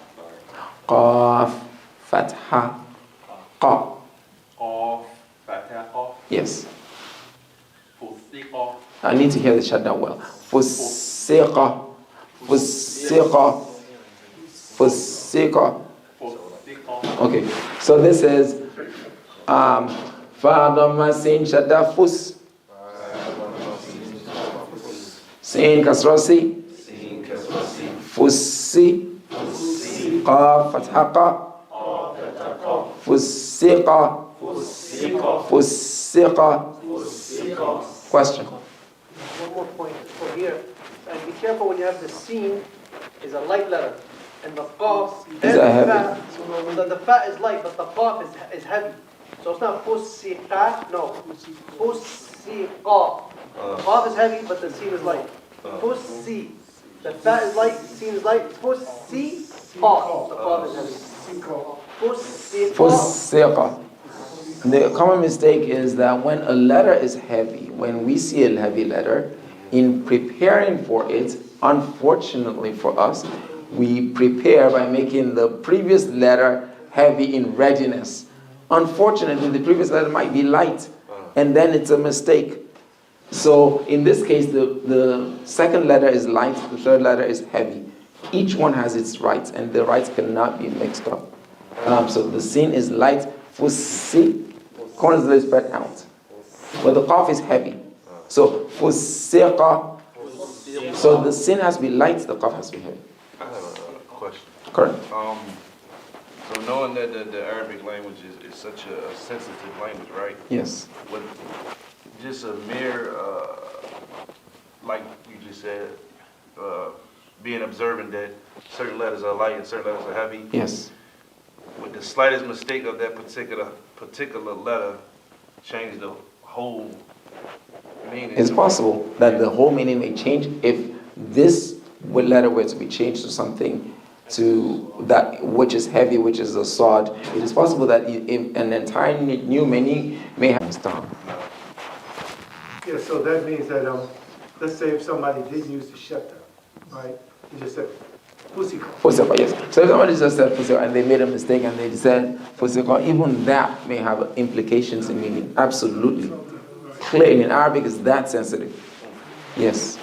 Speaker 3: Qaf, Fatha, Qa.
Speaker 9: Qaf. Fatha Qaf.
Speaker 3: Yes.
Speaker 9: Fusiqa.
Speaker 3: I need to hear the shadda well. Fusiqa, Fusiqa, Fusiqa.
Speaker 9: Fusiqa.
Speaker 3: Okay, so this is Fa'adama sin shadda fus. Sin kasrasi. Fusi. Qaf fatha qa. Fusiqa. Fusiqa. Question.
Speaker 7: One more point for here. And be careful when you have the sin is a light letter. And the qaf
Speaker 3: Is that heavy?
Speaker 7: the fa is light, but the qaf is heavy. So it's not fusiqa, no. Fusiqa. Qaf is heavy, but the sin is light. Fusi. The fa is light, the sin is light. Fusiqa. The qaf is heavy. Fusiqa.
Speaker 3: Fusiqa. The common mistake is that when a letter is heavy, when we see a heavy letter, in preparing for it, unfortunately for us, we prepare by making the previous letter heavy in readiness. Unfortunately, the previous letter might be light, and then it's a mistake. So in this case, the second letter is light, the third letter is heavy. Each one has its rights, and the rights cannot be mixed up. So the sin is light, fusi, corners is spread out. But the qaf is heavy. So fusiqa. So the sin has to be light, the qaf has to be heavy.
Speaker 8: I have a question.
Speaker 3: Correct.
Speaker 8: So knowing that the Arabic language is such a sensitive language, right?
Speaker 3: Yes.
Speaker 8: With just a mere, like you just said, being observant that certain letters are light and certain letters are heavy.
Speaker 3: Yes.
Speaker 8: With the slightest mistake of that particular letter, change the whole meaning.
Speaker 3: It's possible that the whole meaning may change if this letter were to be changed to something to that which is heavy, which is a sword. It is possible that an entire new meaning may have stop.
Speaker 2: Yeah, so that means that, let's say if somebody did use the shatta, right? He just said, Fusika.
Speaker 3: Fusika, yes. So if somebody just said Fusika and they made a mistake and they said Fusika, even that may have implications in meaning. Absolutely. Clearly, in Arabic is that sensitive. Yes.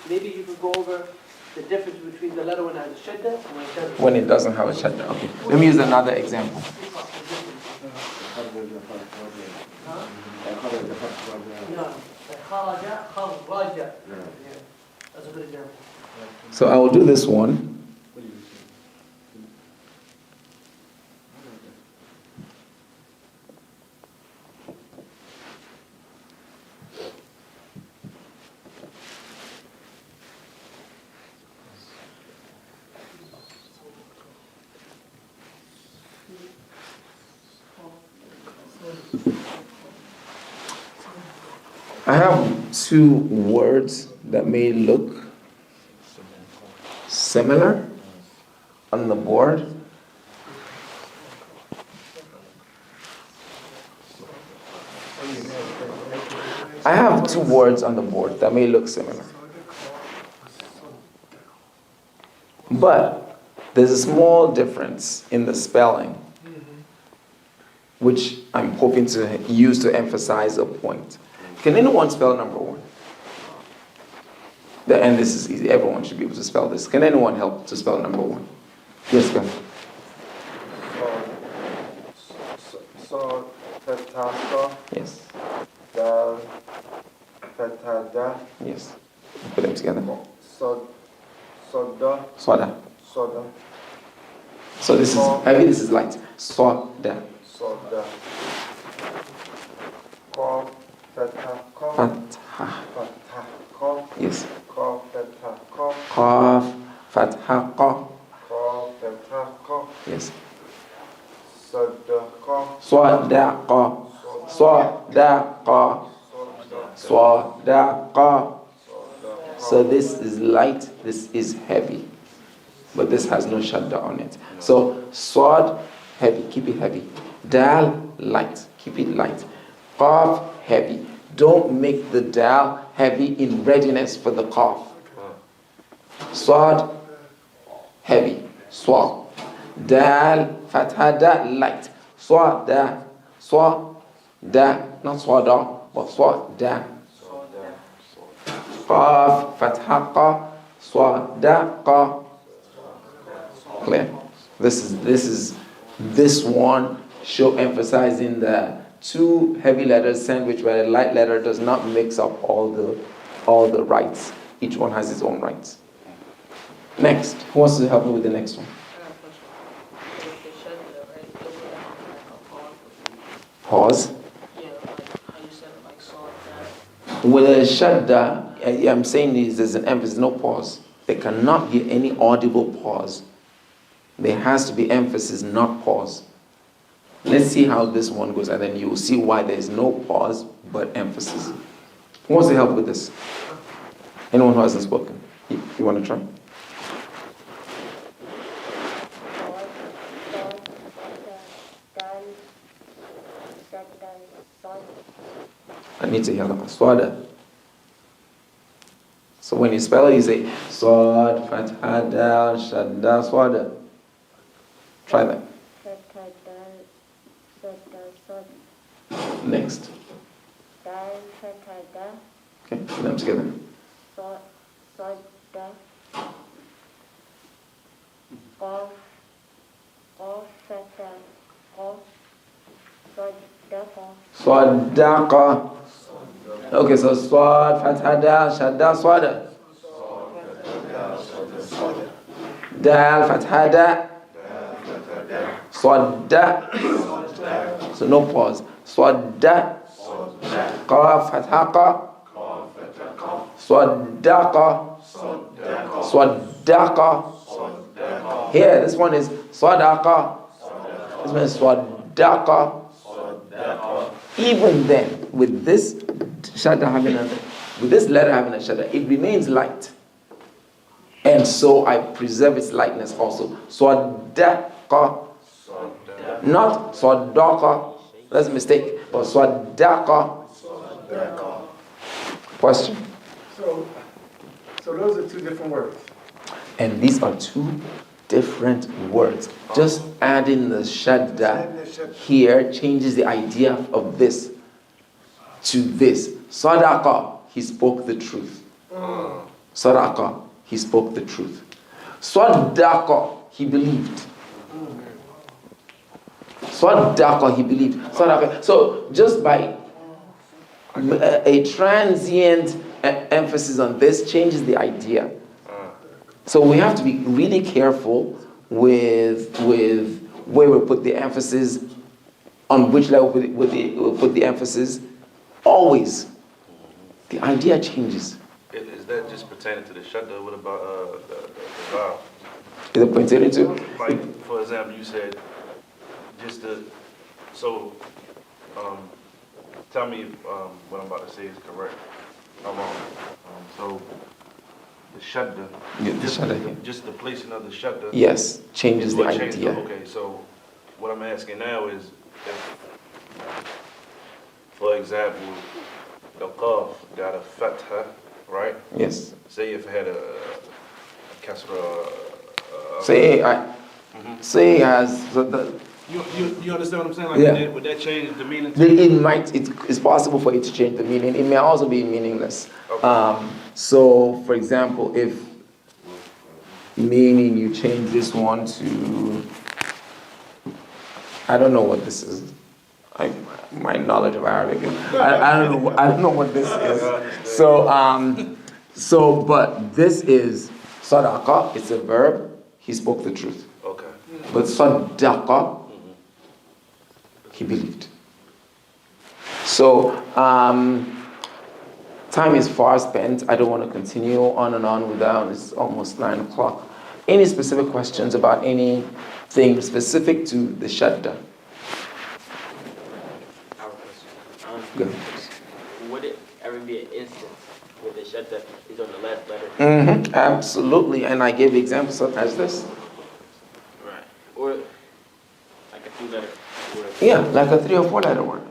Speaker 7: Maybe you could go over the difference between the letter when it has a shadda and when it doesn't.
Speaker 3: When it doesn't have a shadda. Okay. Let me use another example.
Speaker 7: That's a good example.
Speaker 3: So I will do this one. I have two words that may look similar on the board. I have two words on the board that may look similar. But there's a small difference in the spelling, which I'm hoping to use to emphasize a point. Can anyone spell number one? And this is easy. Everyone should be able to spell this. Can anyone help to spell number one? Yes, go ahead. Yes. Yes. Put them together. Soda. So this is heavy, this is light. Soda. Fatha. Yes. Qaf. Fatha. Qa. Yes. Sadaqa. Sadaqa. Sadaqa. So this is light, this is heavy. But this has no shadda on it. So swad, heavy, keep it heavy. Dal, light, keep it light. Qaf, heavy. Don't make the dal heavy in readiness for the qaf. Swad, heavy. Swa. Dal, fatha, da, light. Swa, da, not swa da, but swa, da. Qaf, fatha, qa, swa, da, qa. Clear? This one show emphasizing the two heavy letters sandwiched by a light letter does not mix up all the rights. Each one has its own rights. Next, who wants to help me with the next one? Pause.
Speaker 6: Yeah, like how you said it, like saw that.
Speaker 3: With a shadda, I'm saying is there's an emphasis, no pause. There cannot be any audible pause. There has to be emphasis, not pause. Let's see how this one goes, and then you will see why there's no pause but emphasis. Who wants to help with this? Anyone who hasn't spoken? You want to try? I need to hear the swada. So when you spell it, you say swad, fatha, dal, shadda, swada. Try that. Next. Okay, put them together. Swadaqa. Okay, so swad, fatha, dal, shadda, swada. Dal, fatha, da. Swadda. So no pause. Swadda. Qaf, fatha, qa. Swaddaqa. Swaddaqa. Here, this one is swadaqa. This one is swaddaqa. Even then, with this shadda having with this letter having a shadda, it remains light. And so I preserve its lightness also. Swaddaqa. Not swaddaqa. That's a mistake. But swaddaqa. Question?
Speaker 2: So those are two different words.
Speaker 3: And these are two different words. Just adding the shadda here changes the idea of this to this. Sadaqa, he spoke the truth. Sadaqa, he spoke the truth. Sadaqa, he believed. Sadaqa, he believed. Sadaqa. So just by a transient emphasis on this changes the idea. So we have to be really careful with where we put the emphasis, on which level we'll put the emphasis. Always, the idea changes.
Speaker 8: Is that just pertaining to the shadda? What about the vowel?
Speaker 3: Is it pertaining to?
Speaker 8: Like, for example, you said just the, so, tell me if what I'm about to say is correct. I'm wrong. So, the shadda, just the placing of the shadda.
Speaker 3: Yes, changes the
Speaker 8: what changed
Speaker 3: idea.
Speaker 8: Okay, so what I'm asking now is, if, for example, the qaf got a fatha, right?
Speaker 3: Yes.
Speaker 8: Say if it had a kasra.
Speaker 3: Say as
Speaker 8: You understand what I'm saying? Like,
Speaker 3: Yeah.
Speaker 8: would that change the meaning?
Speaker 3: It's possible for it to change the meaning. It may also be meaningless.
Speaker 8: Okay.
Speaker 3: So, for example, if meaning you change this one to, I don't know what this is. My knowledge of Arabic, I don't know what this is. So, but this is sadaqa. It's a verb. He spoke the truth.
Speaker 8: Okay.
Speaker 3: But sadaqa, he believed. So, time is far spent. I don't want to continue on and on without, it's almost 9 o'clock. Any specific questions about anything specific to the shadda? Go ahead.
Speaker 10: Would it ever be an instance where the shadda is on the last letter?
Speaker 3: Absolutely, and I gave examples such as this.
Speaker 10: Right. Or like a 2-letter word.
Speaker 3: Yeah, like a 3 or 4 letter word.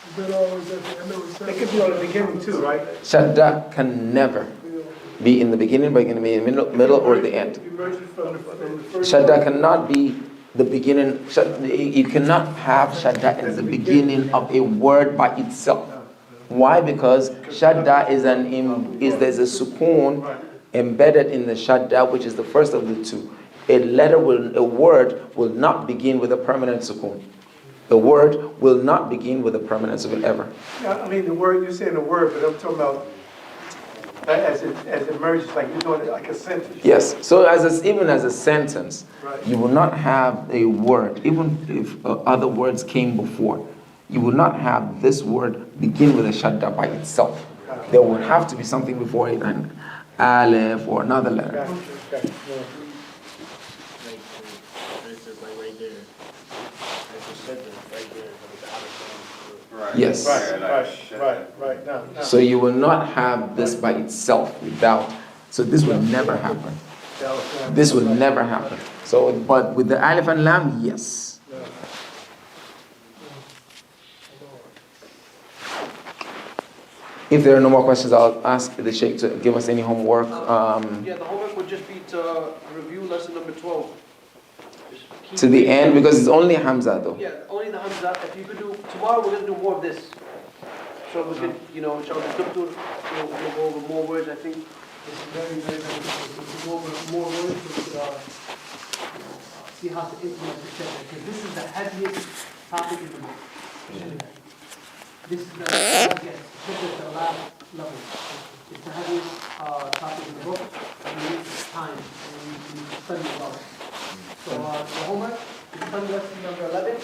Speaker 2: Is that always at the end of the sentence? It could be on the beginning too, right?
Speaker 3: Shadda can never be in the beginning, but it can be in the middle or the end.
Speaker 2: Emerges from the first.
Speaker 3: Shadda cannot be the beginning. You cannot have shadda as the beginning of a word by itself. Why? Because shadda is there's a sukoon embedded in the shadda, which is the first of the two. A word will not begin with a permanent sukoon. The word will not begin with a permanent sukoon ever.
Speaker 2: Yeah, I mean the word, you're saying the word, but I'm talking about as it emerges, like you're doing it like a sentence.
Speaker 3: Yes. So even as a sentence,
Speaker 2: Right.
Speaker 3: you will not have a word, even if other words came before. You will not have this word begin with a shadda by itself. There would have to be something before it, an alif or another letter.
Speaker 2: Gotcha, gotcha.
Speaker 4: Like, for instance, like right there. There's a shadda right there, but it's out of
Speaker 9: Right.
Speaker 3: Yes.
Speaker 2: Right. Now.
Speaker 3: So you will not have this by itself without. So this will never happen. This will never happen. So, but with the alif and lam, yes. If there are no more questions, I'll ask the Sheikh to give us any homework.
Speaker 7: Yeah, the homework would just be to review lesson number 12. Just keep
Speaker 3: To the
Speaker 7: reading.
Speaker 3: end, because it's only Hamza though.
Speaker 7: Yeah, only the Hamza. If you could do, tomorrow we're going to do more of this. So we could, inshallah, we'll go over more words. I think
Speaker 1: This is very, very beneficial. If you go over more words, you could see how to implement the shadda. Because this is the heaviest topic in the book. This is the shadda is the last level. It's the heaviest topic in the book. And you need time and you need to study about it. So the homework is study lesson number 11.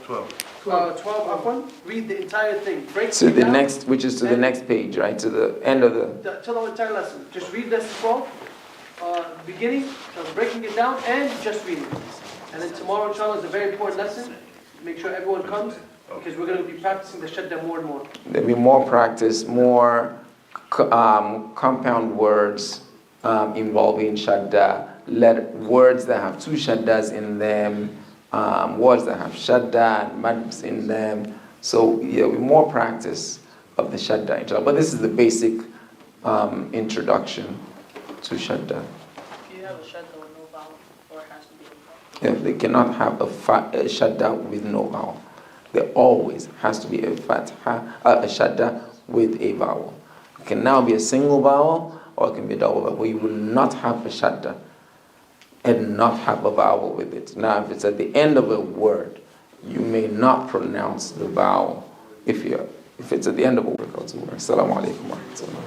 Speaker 2: 12.
Speaker 7: 12 up one. Read the entire thing. Break
Speaker 3: To
Speaker 7: it
Speaker 3: the
Speaker 7: down.
Speaker 3: next, which is to the next page, right? To the end of the.
Speaker 7: Tell the entire lesson. Just read lesson 12, beginning, breaking it down, and just reading it. And then tomorrow, inshallah, is a very important lesson. Make sure everyone comes, because we're going to be practicing the shadda more and more.
Speaker 3: There'll be more practice, more compound words involving shadda, words that have two shaddas in them, words that have shadda and mads in them. So there'll be more practice of the shadda, inshallah. But this is the basic introduction to shadda.
Speaker 6: Do you have a shadda with no vowel, or it has to be a vowel?
Speaker 3: Yeah, they cannot have a shadda with no vowel. There always has to be a shadda with a vowel. It can now be a single vowel or it can be a double vowel. You will not have a shadda and not have a vowel with it. Now, if it's at the end of a word, you may not pronounce the vowel if it's at the end of a word. Assalamu alaikum wa rahmatullah.